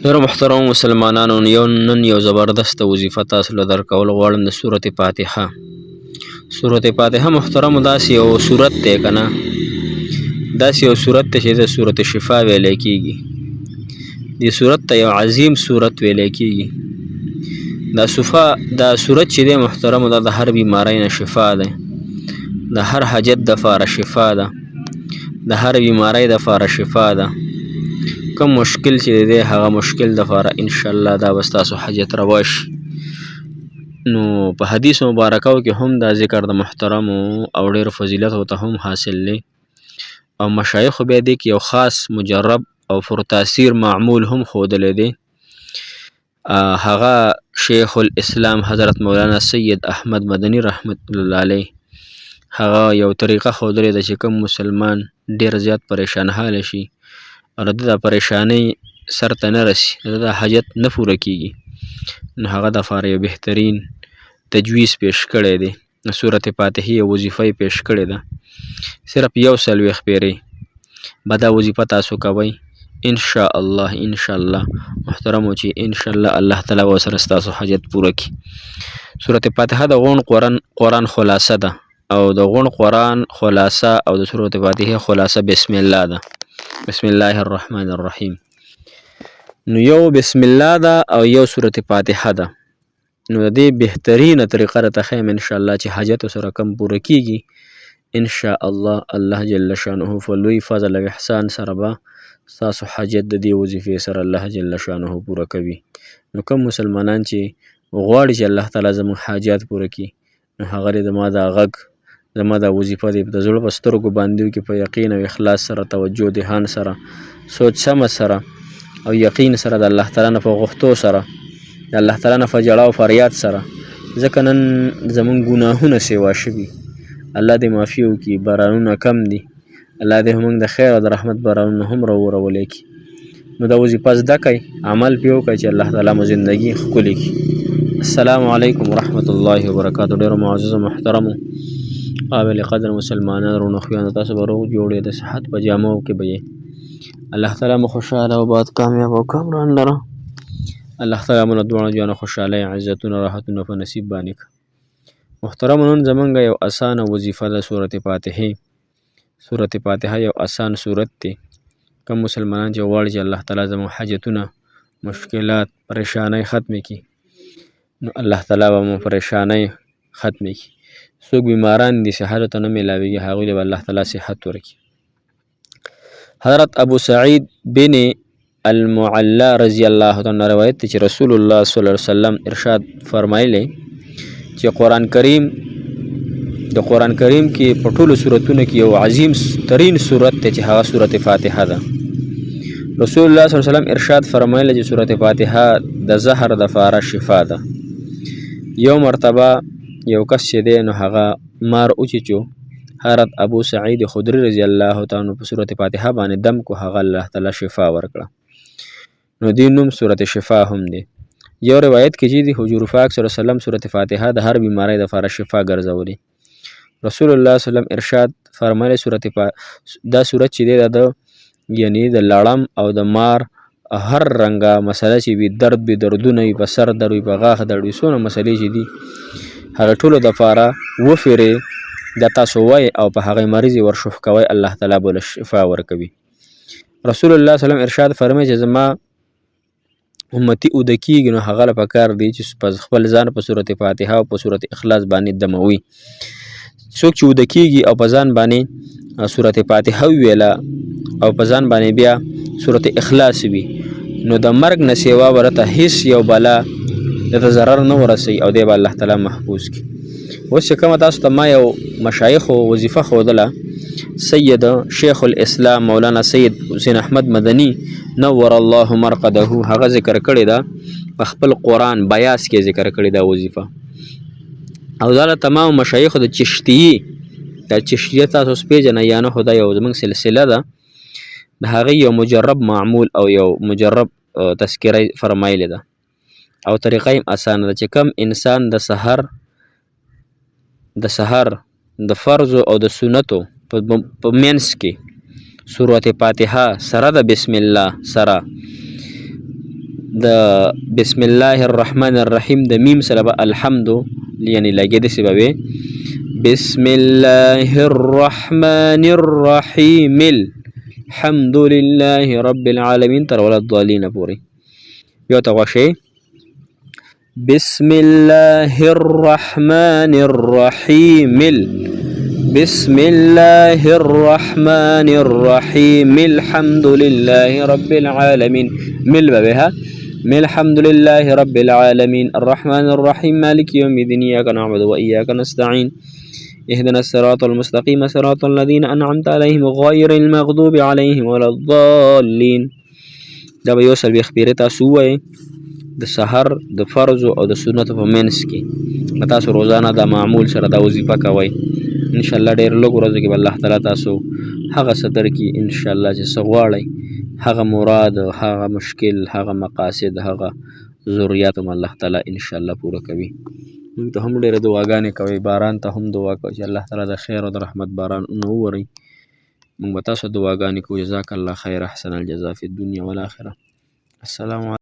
ډېرو محترمو مسلمانانو نن یو زبردست وظیفه تاسو له درکول غواړم د سورة فاتحه. سورة فاتحه محترمو داسې یو سورت دی که نه، داسې یو سورت دی چې د سورة شفا ویلی کېږي. دې سورت ته یو عظیم سورت ویلی کېږي. دا سورت چې دی محترمو دا د هر بیمارۍ نه شفا دی، د هر حاجت دپاره شفا ده، د هر بیمارۍ دپاره شفا ده. کوم مشکل چې دی هغه مشکل دپاره انشاءالله دا به ستاسو حاجت روا شي. نو په حدیث مبارکو کې هم دا ذکر د محترمو او ډېر فضیلت ته هم حاصل دی، او مشایخو بیا دې کې یو خاص مجرب او پرتاثیر معمول هم ښودلی دی. هغه شیخ الاسلام حضرت مولانا سید احمد مدني رحمت الله علیه هغه یو طریقه ښودلې ده چې کوم مسلمان ډېر زیات پریشان حاله شي او د دا پریشانۍ سر ته نه رسي، د دا حاجت نه پوره کېږي، نو هغه دپاره یو بهترین تجویز پیش کړی دی. د سورة فاتحې یو وظیفه یې پیش کړې ده. صرف 140 پیرې به دا وظیفه تاسو کوئ انشاءالله محترمو، چې انشاءالله الله تعالی به ورسره ستاسو حاجت پوره کړي. سورة فاتحه د غوڼ قرآن خلاصه ده، او د غوڼ قرآن خلاصه او د سورة فاتحې خلاصه بسم الله ده. بسم الله الرحمن الرحیم. نو یو بسم الله ده او یو سورة فاتحه ده. نو د دې بهترینه طریقه راته ښیم انشاءالله چې حاجت سره کم پوره کېږي انشاءالله. الله جل شانه په لوی فضل او احسان سره به ستاسو حاجت د دې وظیفې سره الله جل شانه پوره کوي. نو کوم مسلمانان چې غواړي چې الله تعالی زموږ حاجات پوره کړي، نو هغه زما دا غږ، زما دا وظیفه دی د زړه په سترګو باندې وکړي، په یقین او اخلاص سره، توجه دهان سره، سوچ سمه سره او یقین سره، د الله تعالی نه په غوښتو سره، د الله تعالی نه په ژړا او فریاد سره. ځکه نن زموږ ګناهونه سیوا شوي، الله دې معافي وکړي. بارانونه کم دي، الله دې موږ د خیر او د رحمت بارانونه هم راورولی کړي. نو دا وظیفه زده کړئ، عمل پرې وکړئ چې الله تعالی مو زندګي ښکلې کړي. السلام علیکم ورحمة الله وبرکاتو. ډېرو معززو محترمو قابل قدر مسلمانانو رونو خویانو، تاسو به روغ جوړې د صحت په جامو کې به یې. الله تعالی مو خوشحاله او باد کامیاب او کامران لره. الله تعالی مو له دواړو جانو خوشحالۍ، عزتونه، راحتونه په نصیب باندې کړه. محترمو نن زمونږ یو اسانه وظیفه ده سورة فاتحې. سورة فاتحه یو اسان سورت دی. کوم مسلمانان چې غواړي چې الله تعالی زموږ حاجتونه، مشکلات، پریشانۍ ختمې کړي، نو الله تعالی به مو پریشانۍ ختمې کړي. څوک بیماران دي صحت ته نه میلاویږي، هغوی له به الله تعالی صحت ورکړي. حضرت ابو سعید بن المعلا رضی الله عنه روایت دی چې رسول الله صلی الله علیه وسلم ارشاد فرمایلی چې د قرآن کریم کې په ټولو سورتونو کې یو عظیم ترین سورت دی چې هغه سورة فاتحه ده. رسول الله صلی الله علیه وسلم ارشاد فرمایلی چې سورة فاتحه د زهر دپاره شفا ده. یو مرتبه یو کس چې دی نو هغه مار اوچیچو، حضرت ابو سعید خدری رضی الله تعالی عنہ په سورة فاتحه باندې دم کو، هغه الله تعالی شفا ورکړه. نو دې نوم سورة شفا هم دی. یو روایت کې چې دی حضور پاک صلی الله علیه وسلم سورة فاتحه د هر بیماری دپاره شفا ګرځولې. رسول الله صلی الله علیه وسلم ارشاد فرمایلی دا سورت چې دی د یعنی د لړم او د مار هر رنګه مسله چې وي، درد وي، دردونه وي، په سر درد وي، په غاښ درد وي، څونه مسلې چې دي هغه ټولو دپاره وفرې د تاسو وایئ او په هغې مریض یې ورشف کوئ، الله تعالی به له شفا ورکوي. رسول الله صلی الله علیه وسلم ارشاد فرمایي چې زما امتي اوده کېږي نو هغه له پکار دی چې خپل ځان په سورة فاتحه او په سورة اخلاص باندې دموي. څوک چې اوده کېږي او په ځان باندې سورة فاتحه وویله او په ځان باندې بیا سورة اخلاص وي، نو د مرګ نه سیوا ورته هیڅ یو بلا دته ضرر نه ورسوي او دی به الله تعالی محفوظ کړي. اوس چې کومه تاسو ته ما یو مشایخو وظیفه ښودله، سید شیخ الاسلام مولانا سید حسین احمد مدني نور الله مرقده هغه ذکر کړې ده په خپل قرآن بیاس کې ذکر کړې ده وظیفه. او دا له تمام مشایخو د چشتیې، دا چشتیه تاسو اوس پېژنئ یا نه، خو دا یو زموږ سلسله ده، د هغې یو مجرب معمول او یو مجرب تذکره فرمایلې ده، او طریقه یې اسانه ده چې کم انسان د سحر د فرضو او د سنتو په منځ کې سورة فاتحه سره د بسم الله سره د بسم الله الرحمن الرحیم د میم سره به الحمد یعنی لګې داسې به وي بسم الله الرحمن الرحیم الحمد لله رب العالمین تر ولا الضالین پورې بیا ته غوږ شئ بسم الله الرحمن الرحیم بسم الله الرحمن الرحيم الحمد لله رب العالمين مل بها الحمد لله رب العالمين الرحمن الرحيم مالك يوم الدين إياك نعبد وإياك نستعين اهدنا الصراط المستقيم صراط الذين أنعمت عليهم غير المغضوب عليهم ولا الضالين دا به یو څل ویښ پیرې تاسو ووایئ د سحر د فرض او د سنتو په منځ کې تاسو روزانه دا معمول سره دا وظیفه کوئ انشاءالله ډېر لږ ورځو کې به الله تعالی تاسو هغه څه درکړي انشاءالله چې څه غواړئ هغه مراد هغه مشکل هغه مقاصد هغه ضروريات هم الله تعالی انشاءالله پوره کوي موږ ته هم ډېرې دعاګانې کوئ باران ته هم دعا کوئ چې الله تعالی د خیر او د رحمت بارانونه وورئ موږ به تاسو دعاګانې کوو جزاک الله خیر احسن الجزا فی الدنیا والآخره السلام علیکم